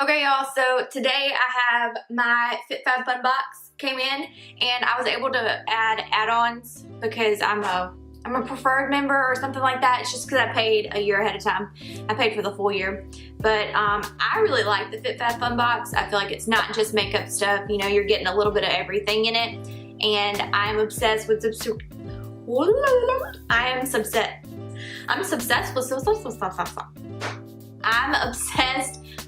Okay, y'all, so today I have my FitFabFun box came in, and I was able to add add-ons because I'm a preferred member or something like that. It's just because I paid a year ahead of time. I paid for the full year. But I really like the FitFabFun box. I feel like it's not just makeup stuff. You know, you're getting a little bit of everything in it. And I'm obsessed with I'm obsessed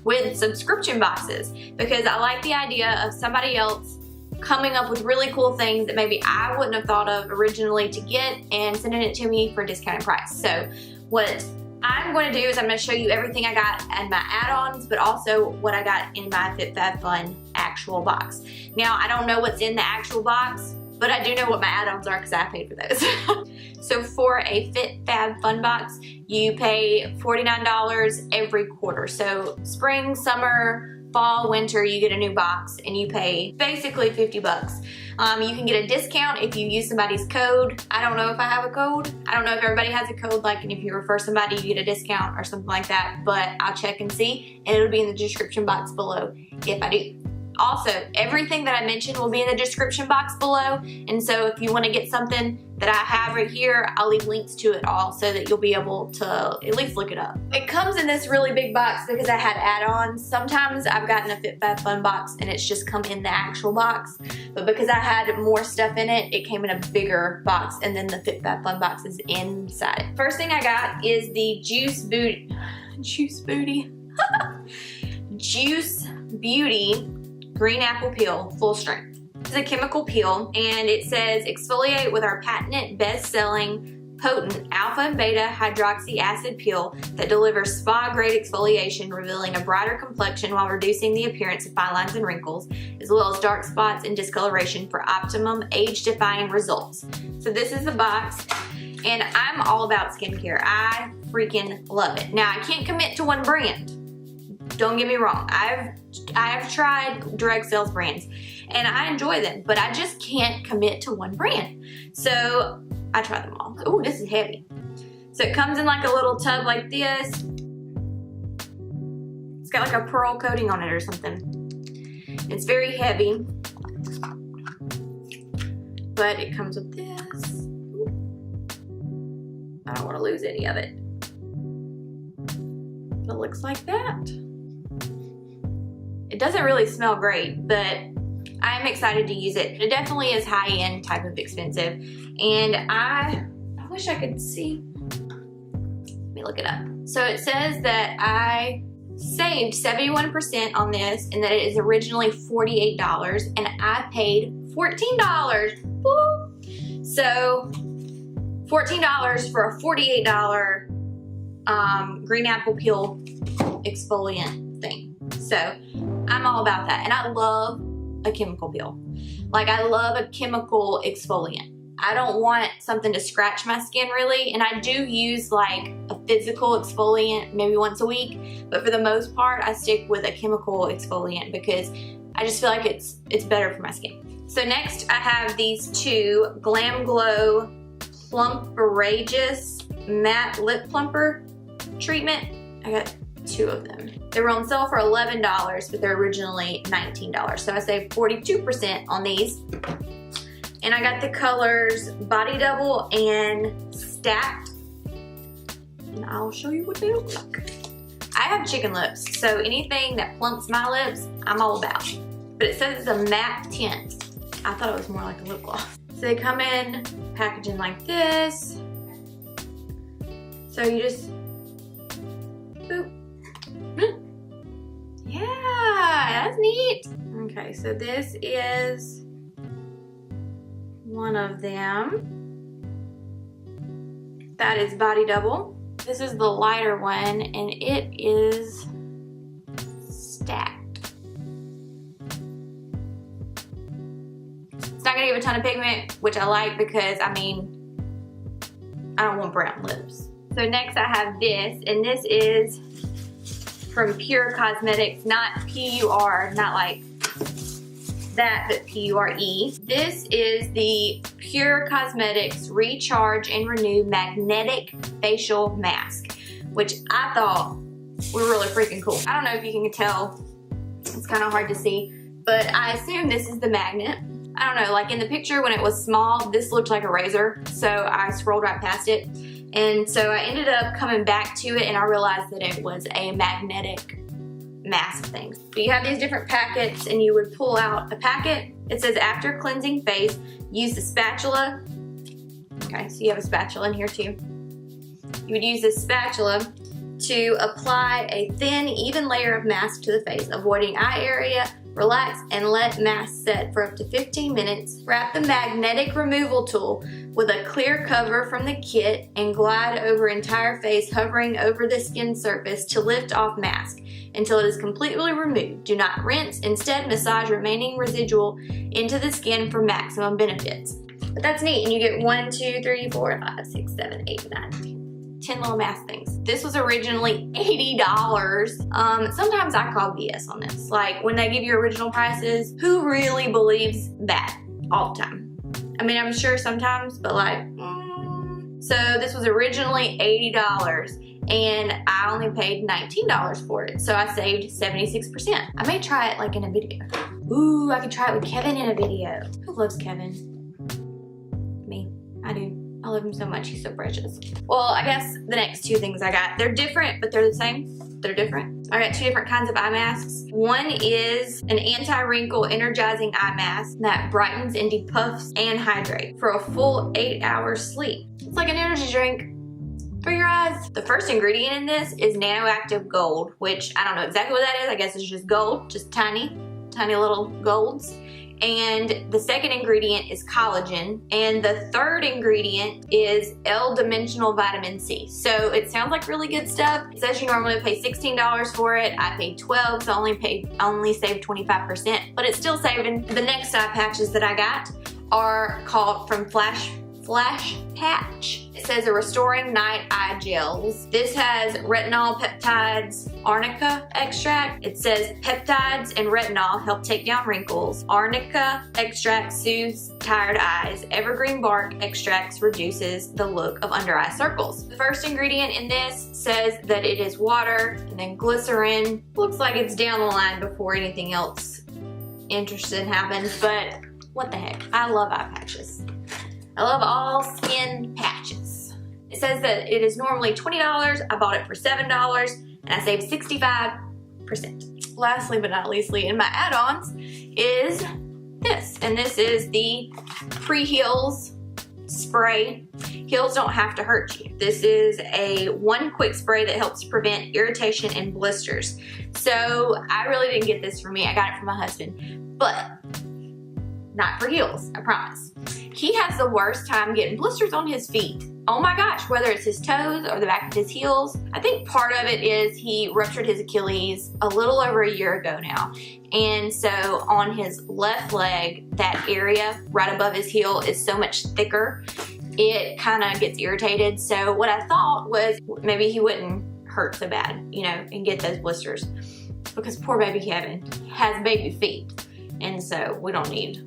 with subscription boxes because I like the idea of somebody else coming up with really cool things that maybe I wouldn't have thought of originally to get and sending it to me for a discounted price. So what I'm going to do is I'm going to show you everything I got and my add-ons, but also what I got in my FitFabFun actual box. Now, I don't know what's in the actual box, but I do know what my add-ons are because I paid for those. So for a FitFabFun box, you pay $49 every quarter. So spring, summer, fall, winter, you get a new box and you pay basically 50 bucks. You can get a discount if you use somebody's code. I don't know if I have a code. I don't know if everybody has a code, like, and if you refer somebody, you get a discount or something like that, but I'll check and see, and it'll be in the description box below if I do. Also, everything that I mentioned will be in the description box below, and so if you want to get something that I have right here, I'll leave links to it all so that you'll be able to at least look it up. It comes in this really big box because I had add-ons. Sometimes I've gotten a FitFabFun box and it's just come in the actual box, but because I had more stuff in it, it came in a bigger box, and then the FitFabFun box is inside. First thing I got is the Juice Beauty Green Apple Peel Full Strength. It's a chemical peel, and it says exfoliate with our patented best-selling potent alpha and beta hydroxy acid peel that delivers spa-grade exfoliation, revealing a brighter complexion while reducing the appearance of fine lines and wrinkles, as well as dark spots and discoloration for optimum age-defying results. So this is the box, and I'm all about skincare. I freaking love it. Now, I can't commit to one brand. Don't get me wrong, I've tried direct sales brands and I enjoy them, but I just can't commit to one brand. So I try them all. Ooh, this is heavy. So it comes in like a little tub like this. It's got like a pearl coating on it or something. It's very heavy, but it comes with this. I don't want to lose any of it. It looks like that. It doesn't really smell great, but I'm excited to use it. It definitely is high-end type of expensive, and I wish I could see. Let me look it up. So it says that I saved 71% on this, and that it is originally $48, and I paid $14. Woo! So $14 for a $48 green apple peel exfoliant thing. So I'm all about that, and I love a chemical peel. Like, I love a chemical exfoliant. I don't want something to scratch my skin really, and I do use like a physical exfoliant maybe once a week, but for the most part I stick with a chemical exfoliant because I just feel like it's better for my skin. So next I have these two GlamGlow PLUMPRAGEOUS Matte Lip Plumper Treatment. I got two of them. They were on sale for $11, but they're originally $19. So I saved 42% on these. And I got the colors Body Double and Stacked. And I'll show you what they look like. I have chicken lips, so anything that plumps my lips, I'm all about. But it says it's a matte tint. I thought it was more like a lip gloss. So they come in packaging like this. So you just, boop. Yeah, that's neat. Okay, so this is one of them. That is Body Double. This is the lighter one, and it is Stacked. It's not gonna give a ton of pigment, which I like because, I mean, I don't want brown lips. So next I have this, and this is from Pure Cosmetics, not P-U-R, not like that, but P-U-R-E. This is the Pure Cosmetics Recharge and Renew Magnetic Facial Mask, which I thought were really freaking cool. I don't know if you can tell It's kind of hard to see, but I assume this is the magnet. I don't know, like in the picture when it was small, this looked like a razor, so I scrolled right past it. And so I ended up coming back to it and I realized that it was a magnetic mask thing. But you have these different packets and you would pull out a packet. It says after cleansing face, use the spatula. Okay, so you have a spatula in here too. You would use this spatula to apply a thin, even layer of mask to the face, avoiding eye area. Relax and let mask set for up to 15 minutes. Wrap the magnetic removal tool with a clear cover from the kit and glide over entire face, hovering over the skin surface to lift off mask until it is completely removed. Do not rinse. Instead, massage remaining residual into the skin for maximum benefits. But that's neat, and you get 1, 2, 3, 4, 5, 6, 7, 8, 9, 10 little mask things. This was originally $80. Sometimes I call BS on this. Like when they give you original prices, who really believes that all the time? I mean, I'm sure sometimes, but like, So this was originally $80 and I only paid $19 for it. So I saved 76%. I may try it like in a video. Ooh, I could try it with Kevin in a video. Who loves Kevin? Me, I do. I love him so much, he's so precious. Well, I guess the next two things I got, they're different, but they're the same. They're different. I got two different kinds of eye masks. One is an anti-wrinkle energizing eye mask that brightens and depuffs and hydrates for a full 8 hours sleep. It's like an energy drink for your eyes. The first ingredient in this is nanoactive gold, which I don't know exactly what that is. I guess it's just gold, just tiny little golds. And the second ingredient is collagen. And the third ingredient is L-dimensional vitamin C. So it sounds like really good stuff. It says you normally pay $16 for it. I paid $12, so only saved 25%, but it's still saving. The next eye patches that I got are called from FlashPatch. It says a restoring night eye gels. This has retinol, peptides, arnica extract. It says peptides and retinol help take down wrinkles. Arnica extract soothes tired eyes. Evergreen bark extracts reduces the look of under eye circles. The first ingredient in this says that it is water and then glycerin. Looks like it's down the line before anything else interesting happens, but what the heck? I love eye patches. I love all skin patches. It says that it is normally $20. I bought it for $7 and I saved 65%. Lastly but not leastly in my add-ons is this. And this is the pre-heals spray. Heels don't have to hurt you. This is a one quick spray that helps prevent irritation and blisters. So I really didn't get this for me. I got it from my husband, but not for heels, I promise. He has the worst time getting blisters on his feet. Oh my gosh, whether it's his toes or the back of his heels. I think part of it is he ruptured his Achilles a little over a year ago now. And so on his left leg, that area right above his heel is so much thicker, it kind of gets irritated. So what I thought was maybe he wouldn't hurt so bad, you know, and get those blisters. Because poor baby Kevin has baby feet. And so we don't need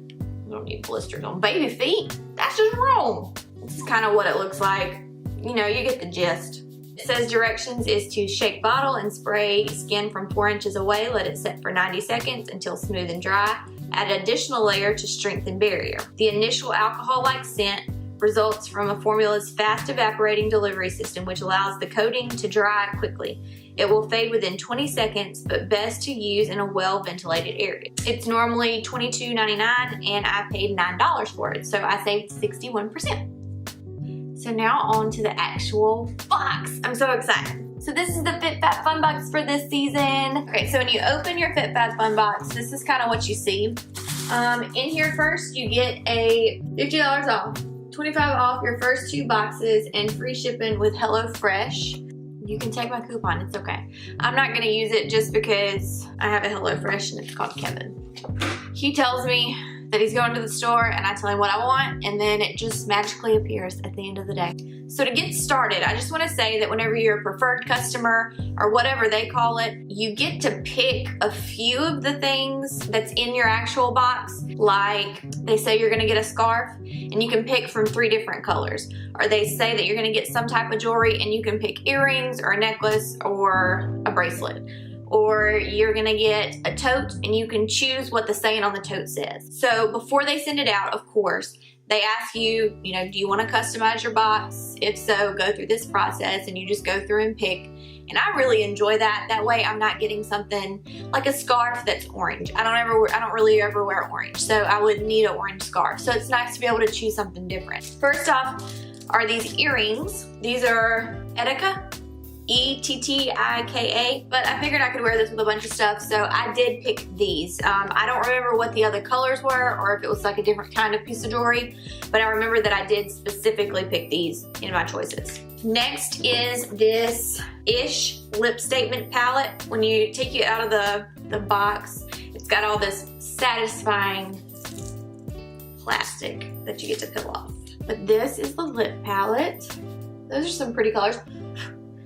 blisters on baby feet. That's just wrong. This is kind of what it looks like. You know, you get the gist. It says directions is to shake bottle and spray skin from 4 inches away. Let it set for 90 seconds until smooth and dry. Add an additional layer to strengthen barrier. The initial alcohol-like scent results from a formula's fast evaporating delivery system, which allows the coating to dry quickly. It will fade within 20 seconds, but best to use in a well-ventilated area. It's normally $22.99 and I paid $9 for it, so I saved 61%. So now on to the actual box. I'm so excited. So this is the FitFabFun box for this season. Okay, so when you open your FitFabFun box, this is kind of what you see. In here first, you get a $50 off, $25 off your first 2 boxes, and free shipping with HelloFresh. You can take my coupon, it's okay. I'm not gonna use it just because I have a HelloFresh and it's called Kevin. He tells me that he's going to the store and I tell him what I want and then it just magically appears at the end of the day. So to get started, I just wanna say that whenever you're a preferred customer or whatever they call it, you get to pick a few of the things that's in your actual box. Like they say you're gonna get a scarf and you can pick from 3 different colors. Or they say that you're gonna get some type of jewelry and you can pick earrings or a necklace or a bracelet. or you're gonna get a tote and you can choose what the saying on the tote says. So before they send it out, of course, they ask you, you know, do you want to customize your box? If so, go through this process, and you just go through and pick. And I really enjoy that. That way I'm not getting something like a scarf that's orange. I don't really ever wear orange, so I would need an orange scarf. So it's nice to be able to choose something different. First off are these earrings. These are Ettika, E-T-T-I-K-A, but I figured I could wear this with a bunch of stuff, so I did pick these. I don't remember what the other colors were or if it was like a different kind of piece of jewelry, but I remember that I did specifically pick these in my choices. Next is this Ish lip statement palette. When you take it out of the box, it's got all this satisfying plastic that you get to peel off. But this is the lip palette. Those are some pretty colors.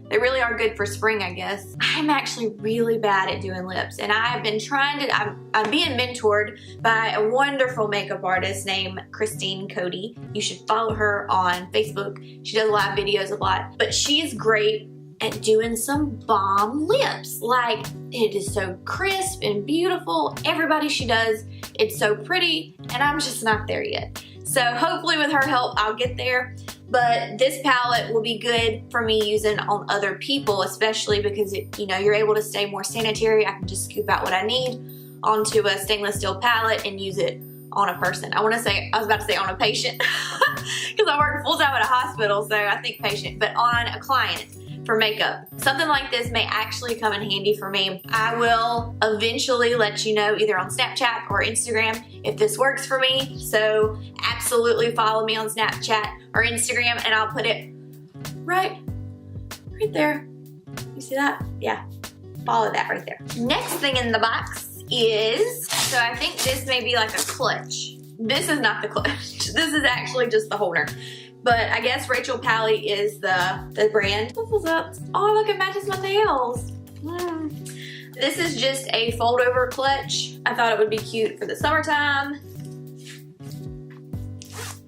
They really are good for spring, I guess. I'm actually really bad at doing lips, and I have been trying to, I'm being mentored by a wonderful makeup artist named Christine Cody. You should follow her on Facebook. She does live videos a lot, but she is great at doing some bomb lips. Like, it is so crisp and beautiful. Everybody she does, it's so pretty, and I'm just not there yet. So hopefully with her help, I'll get there. But this palette will be good for me using on other people, especially because you know, you're able to stay more sanitary. I can just scoop out what I need onto a stainless steel palette and use it on a person. I was about to say on a patient because I work full time at a hospital, so I think patient, but on a client for makeup. Something like this may actually come in handy for me. I will eventually let you know either on Snapchat or Instagram if this works for me. So absolutely follow me on Snapchat or Instagram, and I'll put it right there. You see that? Yeah, follow that right there. Next thing in the box is, so I think this may be like a clutch. This is not the clutch. This is actually just the holder. But I guess Rachel Palley is the brand. What's up? Oh, look, it matches my nails. This is just a fold over clutch. I thought it would be cute for the summertime.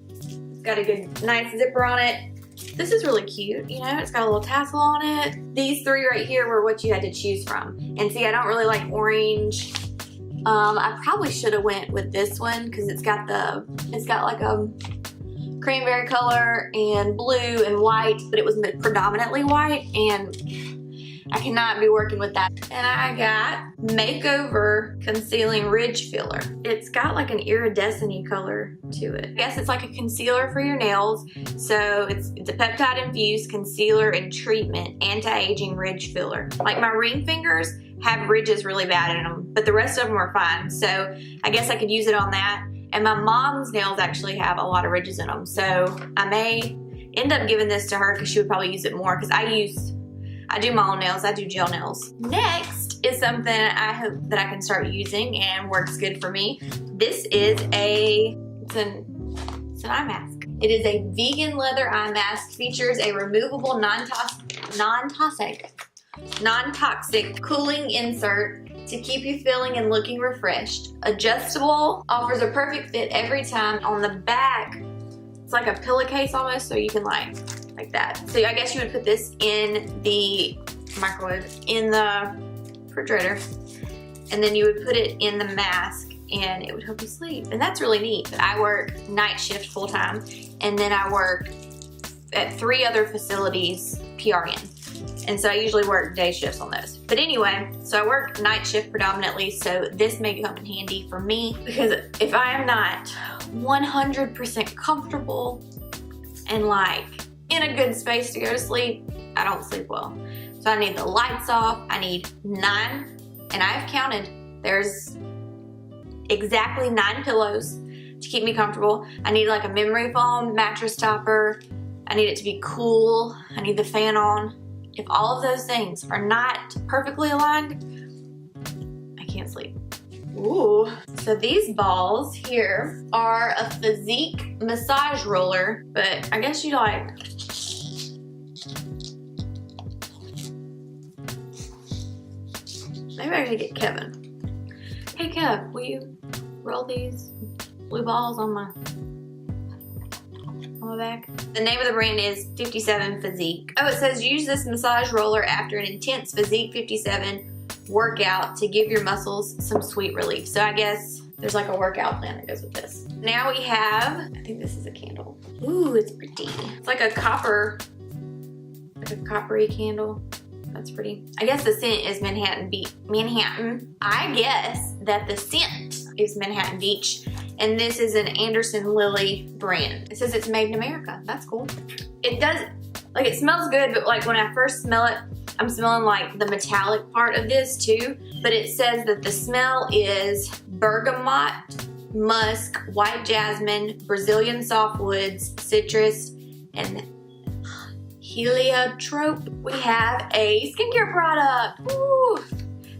It's got a good, nice zipper on it. This is really cute, you know, it's got a little tassel on it. These three right here were what you had to choose from. And see, I don't really like orange. I probably should have went with this one because it's got like a cranberry color and blue and white, but it was predominantly white, and I cannot be working with that. And I got Makeover Concealing Ridge Filler. It's got like an iridescent-y color to it. I guess it's like a concealer for your nails. So it's a peptide-infused concealer and treatment anti-aging ridge filler. Like my ring fingers have ridges really bad in them, but the rest of them are fine. So I guess I could use it on that. And my mom's nails actually have a lot of ridges in them. So I may end up giving this to her because she would probably use it more, because I do my own nails, I do gel nails. Next is something I hope that I can start using and works good for me. This is it's an eye mask. It is a vegan leather eye mask, features a removable non-toxic cooling insert to keep you feeling and looking refreshed. Adjustable, offers a perfect fit every time. On the back, it's like a pillowcase almost, so you can like that. So I guess you would put this in the microwave, in the refrigerator, and then you would put it in the mask and it would help you sleep. And that's really neat. I work night shift full time, and then I work at 3 other facilities PRN. And so I usually work day shifts on those. But anyway, so I work night shift predominantly, so this may come in handy for me, because if I am not 100% comfortable and like in a good space to go to sleep, I don't sleep well. So I need the lights off. I need 9, and I've counted. There's exactly 9 pillows to keep me comfortable. I need like a memory foam mattress topper. I need it to be cool. I need the fan on. If all of those things are not perfectly aligned, I can't sleep. Ooh. So these balls here are a physique massage roller, but I guess you like, maybe I should get Kevin. Hey Kev, will you roll these blue balls on my back? The name of the brand is 57 Physique. Oh, it says use this massage roller after an intense Physique 57 workout to give your muscles some sweet relief. So I guess there's like a workout plan that goes with this. Now we have, I think this is a candle. Ooh, it's pretty. It's like a coppery candle. That's pretty. I guess the scent is Manhattan. I guess that the scent is Manhattan Beach. And this is an Anderson Lily brand. It says it's made in America. That's cool. It does, like, it smells good, but like when I first smell it, I'm smelling like the metallic part of this too. But it says that the smell is bergamot, musk, white jasmine, Brazilian softwoods, citrus, and heliotrope. We have a skincare product. Woo!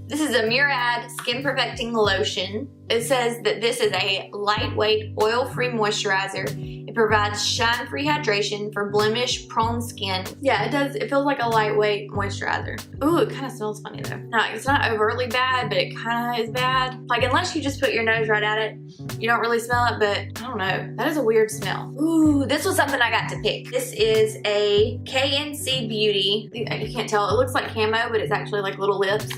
This is a Murad Skin Perfecting Lotion. It says that this is a lightweight, oil-free moisturizer. It provides shine-free hydration for blemish-prone skin. Yeah, it does. It feels like a lightweight moisturizer. Ooh, it kind of smells funny though. No, it's not overtly bad, but it kind of is bad. Like, unless you just put your nose right at it, you don't really smell it, but I don't know. That is a weird smell. Ooh, this was something I got to pick. This is a KNC Beauty. You can't tell. It looks like camo, but it's actually like little lips.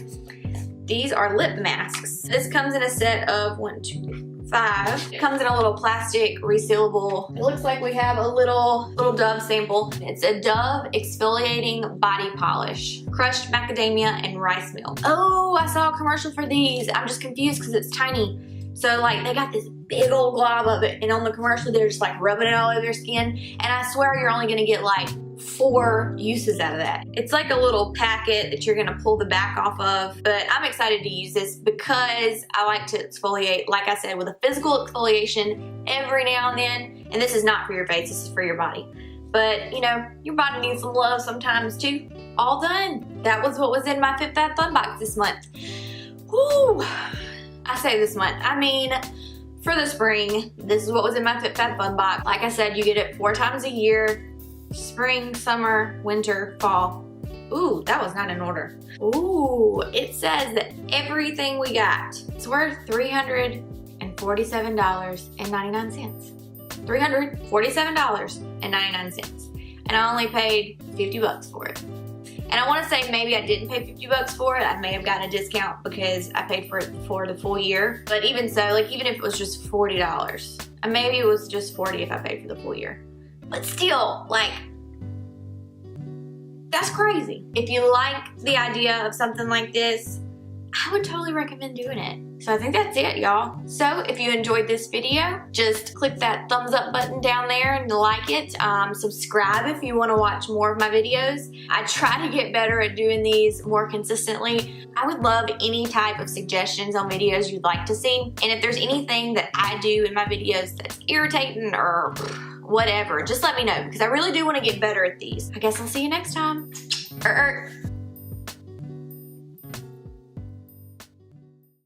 These are lip masks. This comes in a set of 1, 2, 5. It comes in a little plastic resealable. It looks like we have a little Dove sample. It's a Dove exfoliating body polish. Crushed macadamia and rice milk. Oh, I saw a commercial for these. I'm just confused because it's tiny. So like they got this big old glob of it, and on the commercial they're just like rubbing it all over their skin. And I swear you're only gonna get like 4 uses out of that. It's like a little packet that you're gonna pull the back off of, but I'm excited to use this because I like to exfoliate, like I said, with a physical exfoliation every now and then. And this is not for your face, this is for your body. But you know, your body needs some love sometimes too. All done. That was what was in my FitFabFun box this month. Woo! I say this month, I mean, for the spring, this is what was in my FitFabFun box. Like I said, you get it 4 times a year. Spring, summer, winter, fall. Ooh, that was not in order. Ooh, it says that everything we got is worth $347.99. $347.99. And I only paid 50 bucks for it. And I want to say maybe I didn't pay 50 bucks for it. I may have gotten a discount because I paid for it for the full year. But even so, like even if it was just $40, and maybe it was just $40 if I paid for the full year. But still, like, that's crazy. If you like the idea of something like this, I would totally recommend doing it. So I think that's it, y'all. So if you enjoyed this video, just click that thumbs up button down there and like it. Subscribe if you want to watch more of my videos. I try to get better at doing these more consistently. I would love any type of suggestions on videos you'd like to see. And if there's anything that I do in my videos that's irritating or whatever, just let me know because I really do want to get better at these. I guess I'll see you next time.